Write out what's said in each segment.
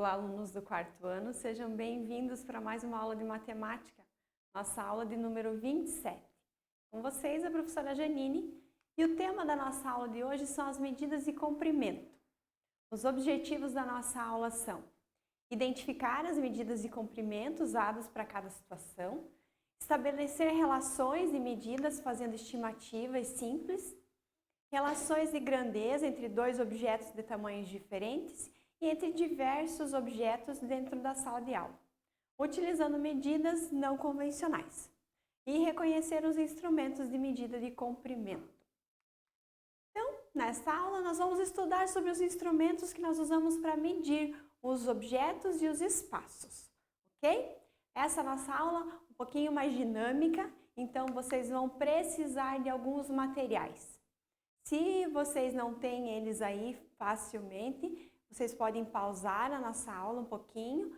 Olá, alunos do quarto ano, sejam bem-vindos para mais uma aula de matemática, nossa aula de número 27. Com vocês, a professora Janine, e o tema da nossa aula de hoje são as medidas de comprimento. Os objetivos da nossa aula são identificar as medidas de comprimento usadas para cada situação, estabelecer relações de medidas fazendo estimativas simples, relações de grandeza entre dois objetos de tamanhos diferentes e entre diversos objetos dentro da sala de aula, utilizando medidas não convencionais, e reconhecer os instrumentos de medida de comprimento. Então, nesta aula, nós vamos estudar sobre os instrumentos que nós usamos para medir os objetos e os espaços, ok? Essa é a nossa aula um pouquinho mais dinâmica, então vocês vão precisar de alguns materiais. Se vocês não têm eles aí facilmente, vocês podem pausar a nossa aula um pouquinho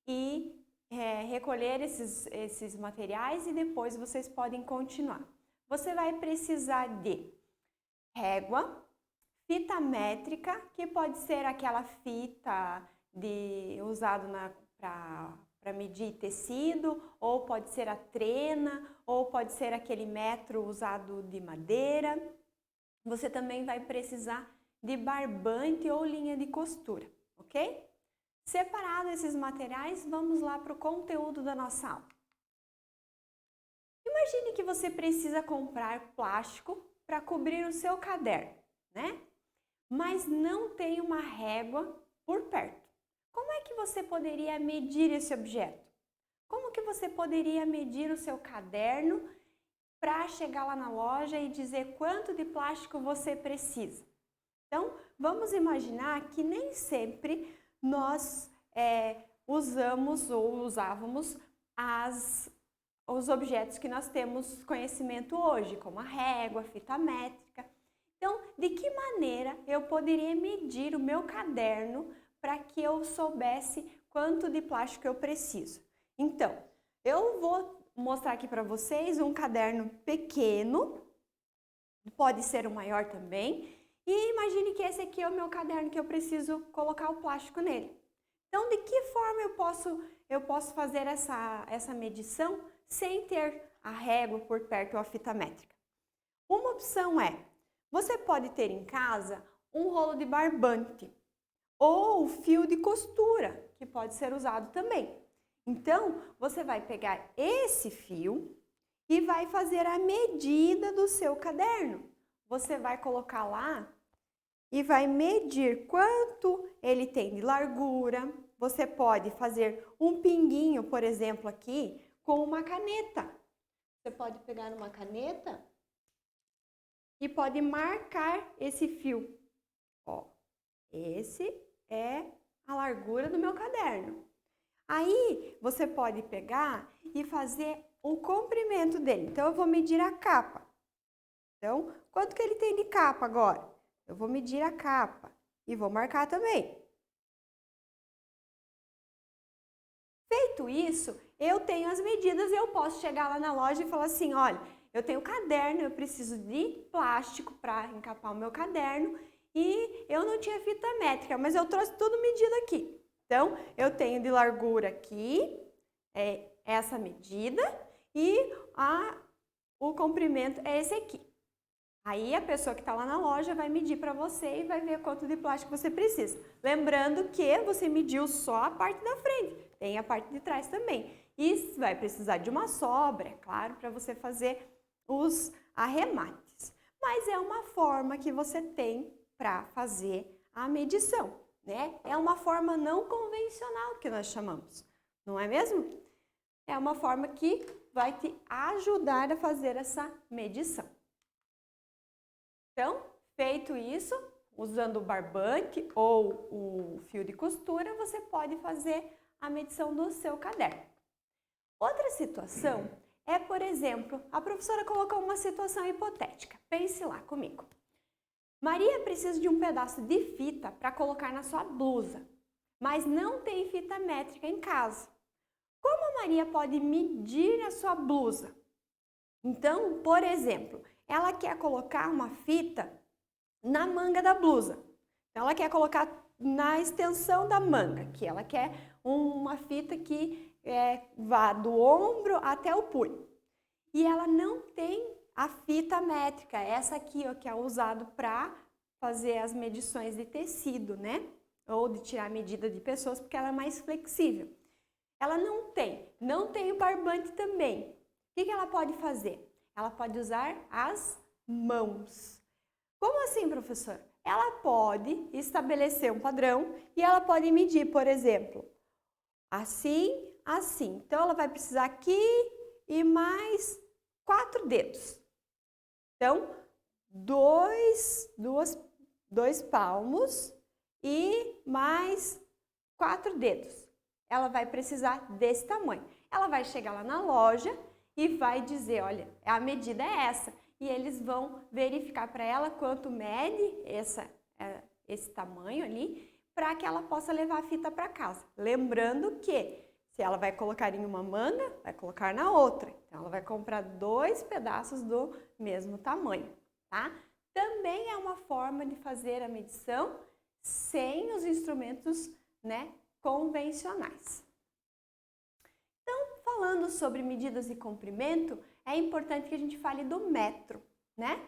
e recolher esses materiais e depois vocês podem continuar. Você vai precisar de régua, fita métrica, que pode ser aquela fita usada para medir tecido, ou pode ser a trena, ou pode ser aquele metro usado de madeira. Você também vai precisar de barbante ou linha de costura, ok? Separado esses materiais, vamos lá para o conteúdo da nossa aula. Imagine que você precisa comprar plástico para cobrir o seu caderno, né? Mas não tem uma régua por perto. Como é que você poderia medir esse objeto? Como que você poderia medir o seu caderno para chegar lá na loja e dizer quanto de plástico você precisa? Então, vamos imaginar que nem sempre nós usamos ou usávamos os objetos que nós temos conhecimento hoje, como a régua, a fita métrica. Então, de que maneira eu poderia medir o meu caderno para que eu soubesse quanto de plástico eu preciso? Então, eu vou mostrar aqui para vocês um caderno pequeno, pode ser o maior também, e imagine que esse aqui é o meu caderno que eu preciso colocar o plástico nele. Então, de que forma eu posso fazer essa medição sem ter a régua por perto ou a fita métrica? Uma opção é, você pode ter em casa um rolo de barbante ou fio de costura, que pode ser usado também. Então, você vai pegar esse fio e vai fazer a medida do seu caderno. Você vai colocar lá e vai medir quanto ele tem de largura. Você pode fazer um pinguinho, por exemplo, aqui, com uma caneta. Você pode pegar uma caneta e pode marcar esse fio. Ó, esse é a largura do meu caderno. Aí, você pode pegar e fazer o comprimento dele. Então, eu vou medir a capa. Então, quanto que ele tem de capa agora? Eu vou medir a capa e vou marcar também. Feito isso, eu tenho as medidas e eu posso chegar lá na loja e falar assim, olha, eu tenho caderno, eu preciso de plástico para encapar o meu caderno e eu não tinha fita métrica, mas eu trouxe tudo medido aqui. Então, eu tenho de largura aqui, essa medida, e o comprimento é esse aqui. Aí, a pessoa que está lá na loja vai medir para você e vai ver quanto de plástico você precisa. Lembrando que você mediu só a parte da frente, tem a parte de trás também. E vai precisar de uma sobra, é claro, para você fazer os arremates. Mas é uma forma que você tem para fazer a medição, né? É uma forma não convencional que nós chamamos, não é mesmo? É uma forma que vai te ajudar a fazer essa medição. Então, feito isso, usando o barbante ou o fio de costura, você pode fazer a medição do seu caderno. Outra situação é, por exemplo, a professora colocou uma situação hipotética. Pense lá comigo. Maria precisa de um pedaço de fita para colocar na sua blusa, mas não tem fita métrica em casa. Como a Maria pode medir a sua blusa? Então, por exemplo, ela quer colocar uma fita na manga da blusa. Então, ela quer colocar na extensão da manga, que ela quer uma fita que vá do ombro até o punho. E ela não tem a fita métrica, essa aqui, ó, que é usado para fazer as medições de tecido, né? Ou de tirar a medida de pessoas, porque ela é mais flexível. Ela não tem o barbante também. O que ela pode fazer? Ela pode usar as mãos. Como assim, professor? Ela pode estabelecer um padrão e ela pode medir, por exemplo, assim, assim. Então, ela vai precisar aqui e mais 4 dedos. Então, dois palmos e mais 4 dedos. Ela vai precisar desse tamanho. Ela vai chegar lá na loja e vai dizer, olha, a medida é essa. E eles vão verificar para ela quanto mede esse tamanho ali, para que ela possa levar a fita para casa. Lembrando que se ela vai colocar em uma manga, vai colocar na outra. Então, ela vai comprar 2 pedaços do mesmo tamanho, tá? Também é uma forma de fazer a medição sem os instrumentos, né, convencionais. Então, falando sobre medidas de comprimento, é importante que a gente fale do metro, né?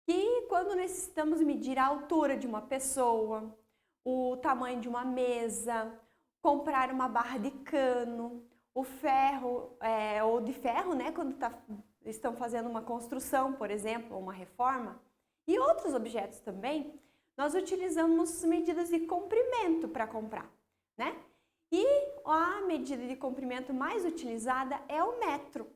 Que quando necessitamos medir a altura de uma pessoa, o tamanho de uma mesa, comprar uma barra de cano, o ferro, ou de ferro, né? Quando estão fazendo uma construção, por exemplo, ou uma reforma, e outros objetos também, nós utilizamos medidas de comprimento para comprar, né? E a medida de comprimento mais utilizada é o metro.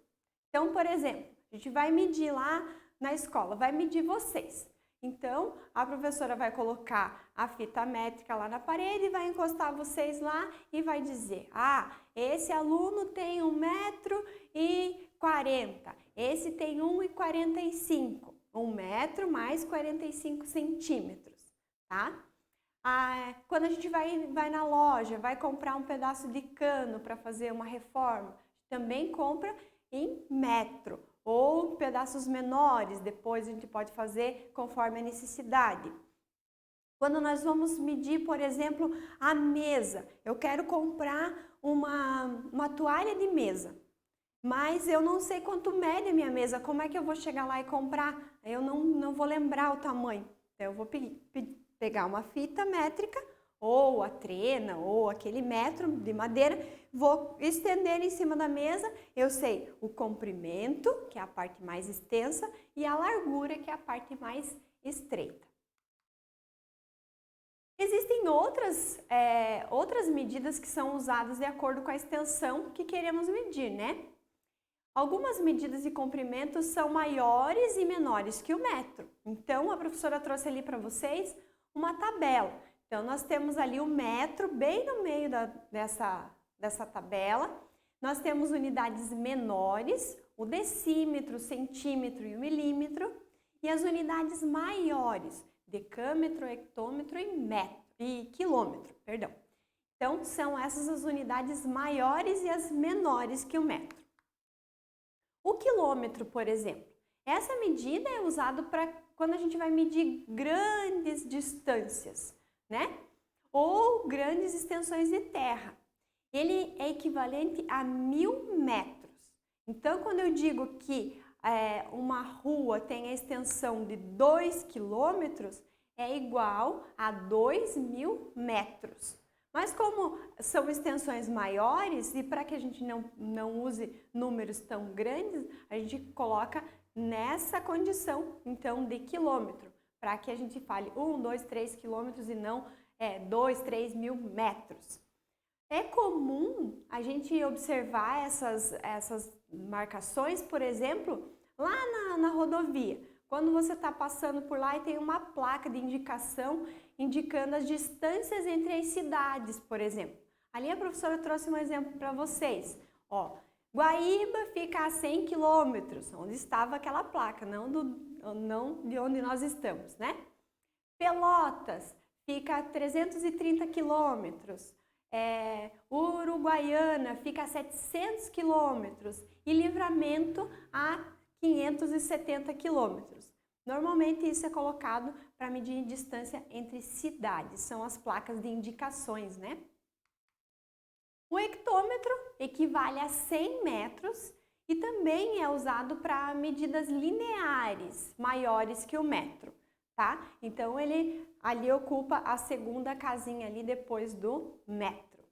Então, por exemplo, a gente vai medir lá na escola, vai medir vocês. Então, a professora vai colocar a fita métrica lá na parede, vai encostar vocês lá e vai dizer, ah, esse aluno tem 1,40 m, esse tem 1,45 m, 1 metro mais 45 centímetros, tá? Quando a gente vai na loja, vai comprar um pedaço de cano para fazer uma reforma, também compra em metro ou pedaços menores, depois a gente pode fazer conforme a necessidade. Quando nós vamos medir, por exemplo, a mesa, eu quero comprar uma toalha de mesa, mas eu não sei quanto mede a minha mesa, como é que eu vou chegar lá e comprar? Eu não vou lembrar o tamanho, então eu vou pegar uma fita métrica, ou a trena, ou aquele metro de madeira, vou estender em cima da mesa, eu sei o comprimento, que é a parte mais extensa, e a largura, que é a parte mais estreita. Existem outras medidas que são usadas de acordo com a extensão que queremos medir, né? Algumas medidas de comprimento são maiores e menores que o metro. Então, a professora trouxe ali para vocês uma tabela. Então, nós temos ali o metro bem no meio dessa tabela. Nós temos unidades menores, o decímetro, o centímetro e o milímetro. E as unidades maiores, decâmetro, hectômetro e quilômetro, perdão. Então, são essas as unidades maiores e as menores que o metro. O quilômetro, por exemplo, essa medida é usada para quando a gente vai medir grandes distâncias, né? Ou grandes extensões de terra. Ele é equivalente a 1000 metros. Então, quando eu digo que uma rua tem a extensão de 2 quilômetros, é igual a 2000 metros. Mas como são extensões maiores e para que a gente não use números tão grandes, a gente coloca nessa condição, então, de quilômetro, para que a gente fale 1, 2, 3 quilômetros e não 2, 3 mil metros. É comum a gente observar essas marcações, por exemplo, lá na rodovia. Quando você está passando por lá e tem uma placa de indicação indicando as distâncias entre as cidades, por exemplo. Ali a professora trouxe um exemplo para vocês. Ó, Guaíba fica a 100 quilômetros, onde estava aquela placa, não de onde nós estamos, né? Pelotas fica a 330 quilômetros. Uruguaiana fica a 700 quilômetros e Livramento a 570 quilômetros. Normalmente isso é colocado para medir distância entre cidades, são as placas de indicações, né? O hectômetro equivale a 100 metros e também é usado para medidas lineares maiores que o metro, tá? Então ele ali ocupa a segunda casinha ali depois do metro.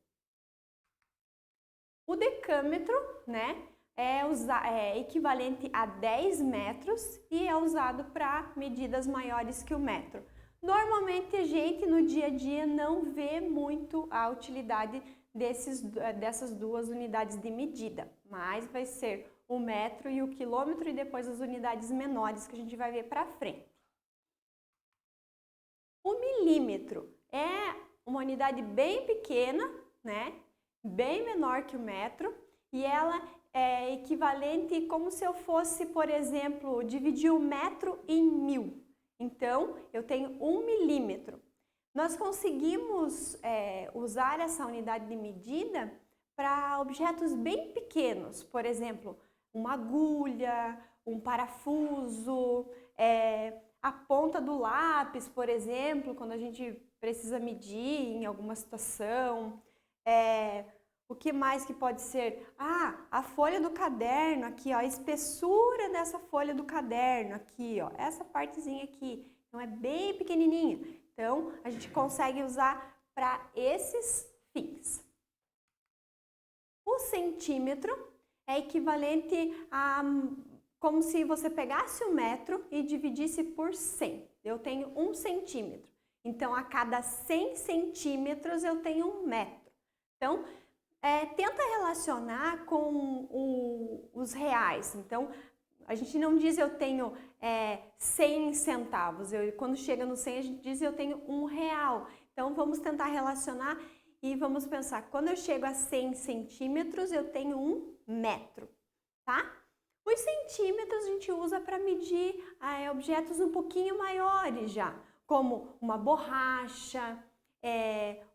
O decâmetro, né, é equivalente a 10 metros e é usado para medidas maiores que o metro. Normalmente a gente no dia a dia não vê muito a utilidade dessas duas unidades de medida, mas vai ser o metro e o quilômetro e depois as unidades menores que a gente vai ver para frente. O milímetro é uma unidade bem pequena, né? Bem menor que o metro e ela é equivalente como se eu fosse, por exemplo, dividir o metro em 1000. Então, eu tenho 1 milímetro. Nós conseguimos usar essa unidade de medida para objetos bem pequenos, por exemplo, uma agulha, um parafuso, a ponta do lápis, por exemplo, quando a gente precisa medir em alguma situação. O que mais que pode ser? A folha do caderno aqui, ó, a espessura dessa folha do caderno aqui, ó, essa partezinha aqui, então é bem pequenininha. Então, a gente consegue usar para esses fins. O centímetro é equivalente a como se você pegasse o metro e dividisse por 100. Eu tenho 1 centímetro. Então, a cada 100 centímetros eu tenho 1 metro. Então, tenta relacionar com os reais. Então, a gente não diz eu tenho 100 centavos. Quando chega no 100, a gente diz eu tenho 1 real. Então, vamos tentar relacionar e vamos pensar, quando eu chego a 100 centímetros, eu tenho 1 metro, tá? Os centímetros a gente usa para medir objetos um pouquinho maiores já, como uma borracha,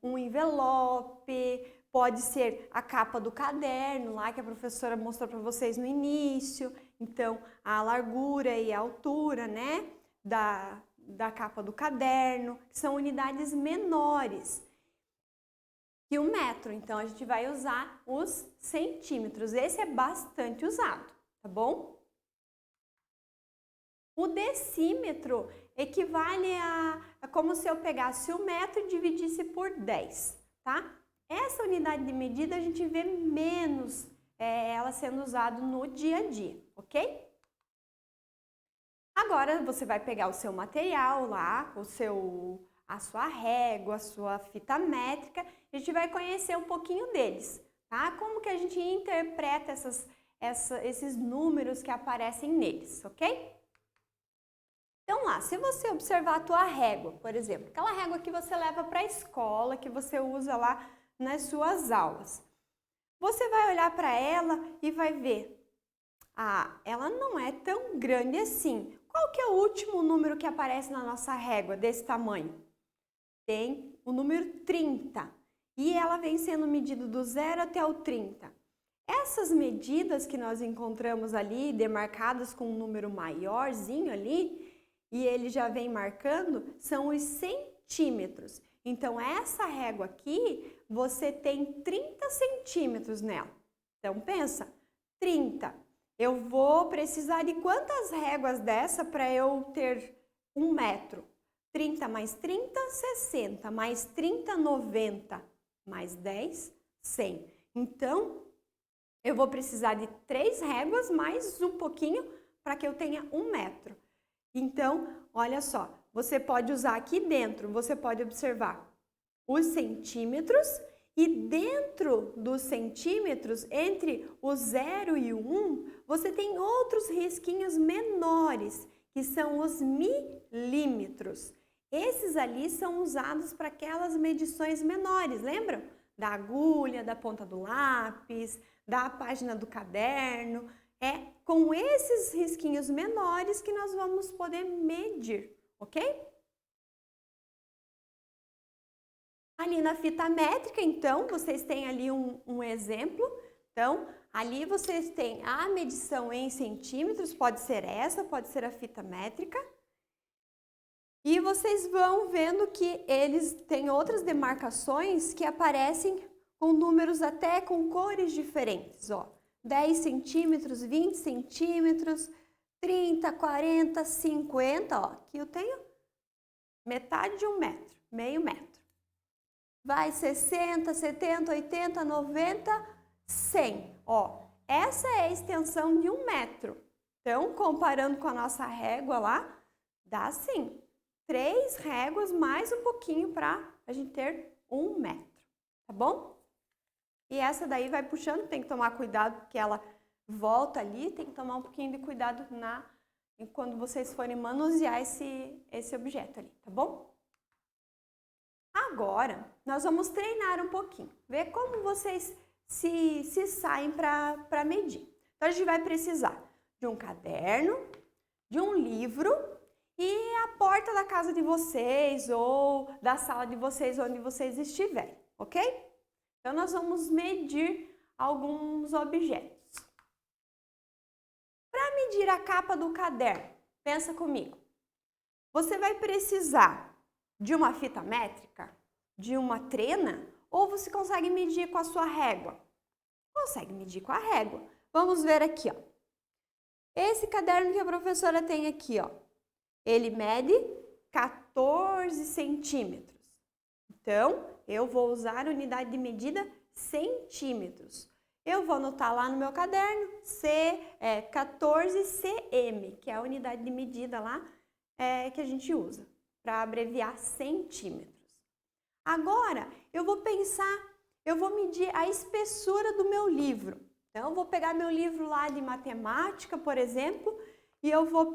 um envelope, pode ser a capa do caderno, lá que a professora mostrou para vocês no início. Então, a largura e a altura, né, da capa do caderno, que são unidades menores que 1 metro. Então, a gente vai usar os centímetros. Esse é bastante usado, tá bom? O decímetro equivale a como se eu pegasse 1 metro e dividisse por 10, tá? Essa unidade de medida a gente vê menos ela sendo usada no dia a dia, ok? Agora você vai pegar o seu material lá, a sua régua, a sua fita métrica, a gente vai conhecer um pouquinho deles, tá? Como que a gente interpreta esses números que aparecem neles, ok? Então lá, se você observar a tua régua, por exemplo, aquela régua que você leva para a escola, que você usa lá nas suas aulas. Você vai olhar para ela e vai ver, ela não é tão grande assim. Qual que é o último número que aparece na nossa régua desse tamanho? Tem o número 30 e ela vem sendo medida do 0 até o 30. Essas medidas que nós encontramos ali, demarcadas com um número maiorzinho ali, e ele já vem marcando, são os centímetros. Então, essa régua aqui, você tem 30 centímetros nela. Então, pensa, 30. Eu vou precisar de quantas réguas dessa para eu ter 1 metro? 30 mais 30, 60. Mais 30, 90. Mais 10, 100. Então, eu vou precisar de 3 réguas mais um pouquinho para que eu tenha 1 metro. Então, olha só, você pode usar aqui dentro, você pode observar os centímetros e dentro dos centímetros, entre o 0 e o 1, você tem outros risquinhos menores, que são os milímetros. Esses ali são usados para aquelas medições menores, lembram? Da agulha, da ponta do lápis, da página do caderno. É com esses risquinhos menores que nós vamos poder medir, ok? Ali na fita métrica, então, vocês têm ali um exemplo. Então, ali vocês têm a medição em centímetros, pode ser essa, pode ser a fita métrica. E vocês vão vendo que eles têm outras demarcações que aparecem com números até com cores diferentes, ó. 10 centímetros, 20 centímetros, 30, 40, 50, ó. Aqui eu tenho metade de 1 metro, meio metro. Vai 60, 70, 80, 90, 100, ó. Essa é a extensão de 1 metro. Então, comparando com a nossa régua lá, dá sim 3 réguas mais um pouquinho para a gente ter 1 metro, tá bom? E essa daí vai puxando, tem que tomar cuidado porque ela volta ali, tem que tomar um pouquinho de cuidado quando vocês forem manusear esse objeto ali, tá bom? Agora, nós vamos treinar um pouquinho, ver como vocês se saem para medir. Então, a gente vai precisar de um caderno, de um livro e a porta da casa de vocês ou da sala de vocês, onde vocês estiverem, ok? Então, nós vamos medir alguns objetos. Para medir a capa do caderno, pensa comigo. Você vai precisar de uma fita métrica, de uma trena, ou você consegue medir com a sua régua? Consegue medir com a régua. Vamos ver aqui, ó. Esse caderno que a professora tem aqui, ó, ele mede 14 centímetros. Então, eu vou usar a unidade de medida centímetros. Eu vou anotar lá no meu caderno 14 cm, que é a unidade de medida lá que a gente usa, para abreviar centímetros. Agora, eu vou medir a espessura do meu livro. Então, eu vou pegar meu livro lá de matemática, por exemplo, e eu vou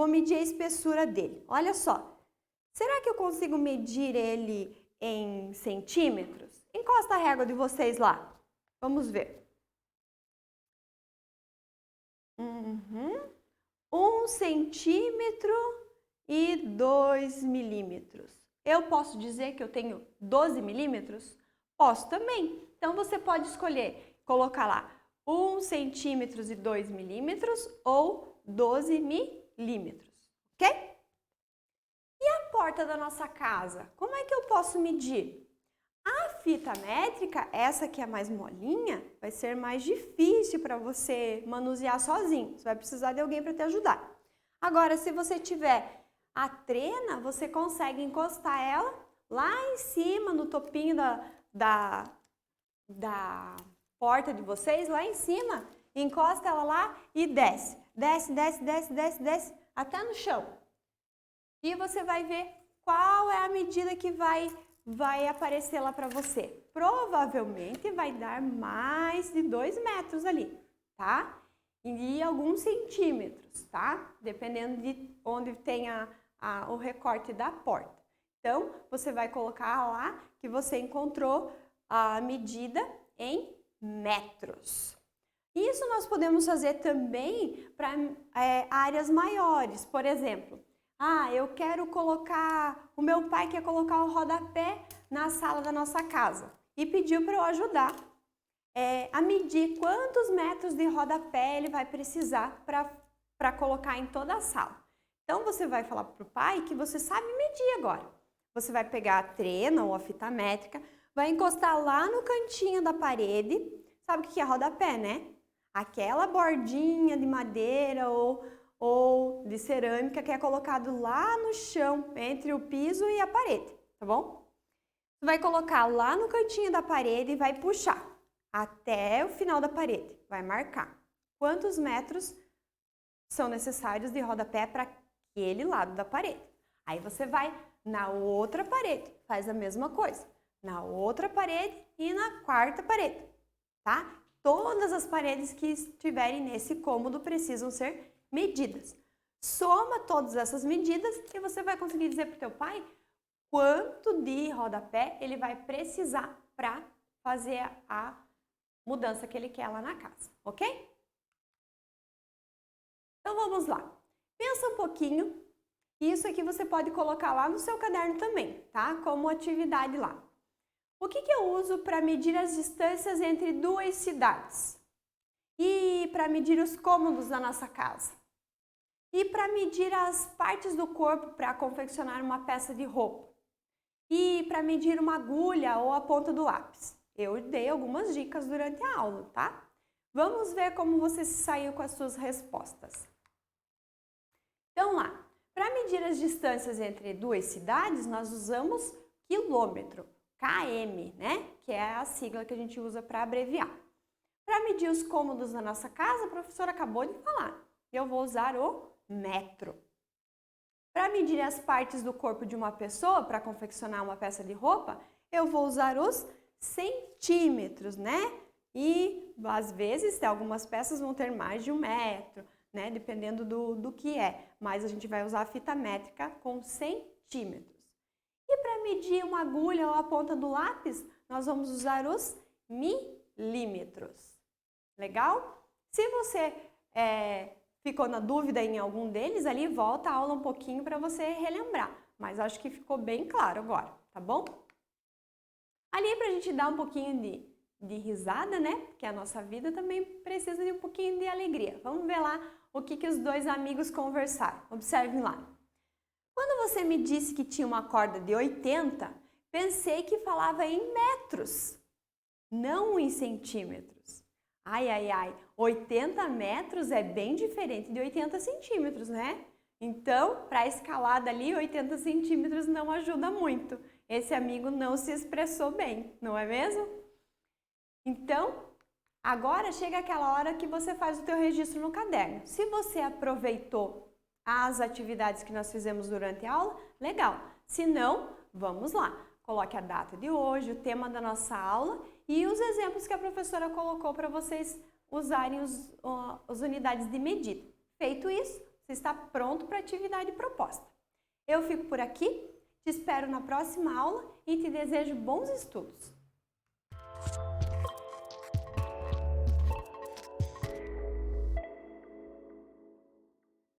medir a espessura dele. Olha só, será que eu consigo medir ele em centímetros? Encosta a régua de vocês lá. Vamos ver. 1 centímetro e 2 milímetros. Eu posso dizer que eu tenho 12 milímetros? Posso também. Então, você pode escolher colocar lá 1 centímetro e 2 milímetros ou 12 milímetros, ok? E a porta da nossa casa? Como é que eu posso medir? A fita métrica, essa que é mais molinha, vai ser mais difícil para você manusear sozinho. Você vai precisar de alguém para te ajudar. Agora, se você tiver a trena, você consegue encostar ela lá em cima, no topinho da porta de vocês, lá em cima. Encosta ela lá e desce. Desce, desce, desce, desce, desce, até no chão. E você vai ver qual é a medida que vai aparecer lá para você. Provavelmente vai dar mais de 2 metros ali, tá? E alguns centímetros, tá? Dependendo de onde tenha o recorte da porta. Então, você vai colocar lá que você encontrou a medida em metros. Isso nós podemos fazer também para áreas maiores. Por exemplo, eu quero colocar, o meu pai quer colocar o rodapé na sala da nossa casa e pediu para eu ajudar a medir quantos metros de rodapé ele vai precisar para colocar em toda a sala. Então, você vai falar para o pai que você sabe medir agora. Você vai pegar a trena ou a fita métrica, vai encostar lá no cantinho da parede. Sabe o que é rodapé, né? Aquela bordinha de madeira ou de cerâmica que é colocado lá no chão, entre o piso e a parede, tá bom? Você vai colocar lá no cantinho da parede e vai puxar até o final da parede. Vai marcar quantos metros são necessários de rodapé para aquele lado da parede. Aí você vai na outra parede, faz a mesma coisa. Na outra parede e na quarta parede, tá? Todas as paredes que estiverem nesse cômodo precisam ser medidas. Soma todas essas medidas e você vai conseguir dizer para o teu pai quanto de rodapé ele vai precisar para fazer a mudança que ele quer lá na casa, ok? Então vamos lá. Pensa um pouquinho. Isso aqui você pode colocar lá no seu caderno também, tá? Como atividade lá. O que eu uso para medir as distâncias entre duas cidades? E para medir os cômodos da nossa casa? E para medir as partes do corpo para confeccionar uma peça de roupa. E para medir uma agulha ou a ponta do lápis. Eu dei algumas dicas durante a aula, tá? Vamos ver como você se saiu com as suas respostas. Então lá, para medir as distâncias entre duas cidades, nós usamos quilômetro, km, né? Que é a sigla que a gente usa para abreviar. Para medir os cômodos da nossa casa, a professora acabou de falar. Eu vou usar o metro. Para medir as partes do corpo de uma pessoa, para confeccionar uma peça de roupa, eu vou usar os centímetros, né? E às vezes algumas peças vão ter mais de 1 metro, né? Dependendo do que é. Mas a gente vai usar a fita métrica com centímetros. E para medir uma agulha ou a ponta do lápis, nós vamos usar os milímetros. Legal? Se você ficou na dúvida em algum deles, ali volta a aula um pouquinho para você relembrar. Mas acho que ficou bem claro agora, tá bom? Ali para a gente dar um pouquinho de risada, né? Porque a nossa vida também precisa de um pouquinho de alegria. Vamos ver lá o que os dois amigos conversaram. Observem lá. Quando você me disse que tinha uma corda de 80, pensei que falava em metros, não em centímetros. Ai, ai, ai, 80 metros é bem diferente de 80 centímetros, né? Então, para a escalada ali, 80 centímetros não ajuda muito. Esse amigo não se expressou bem, não é mesmo? Então, agora chega aquela hora que você faz o teu registro no caderno. Se você aproveitou as atividades que nós fizemos durante a aula, legal. Se não, vamos lá. Coloque a data de hoje, o tema da nossa aula e os exemplos que a professora colocou para vocês usarem as unidades de medida. Feito isso, você está pronto para a atividade proposta. Eu fico por aqui, te espero na próxima aula e te desejo bons estudos.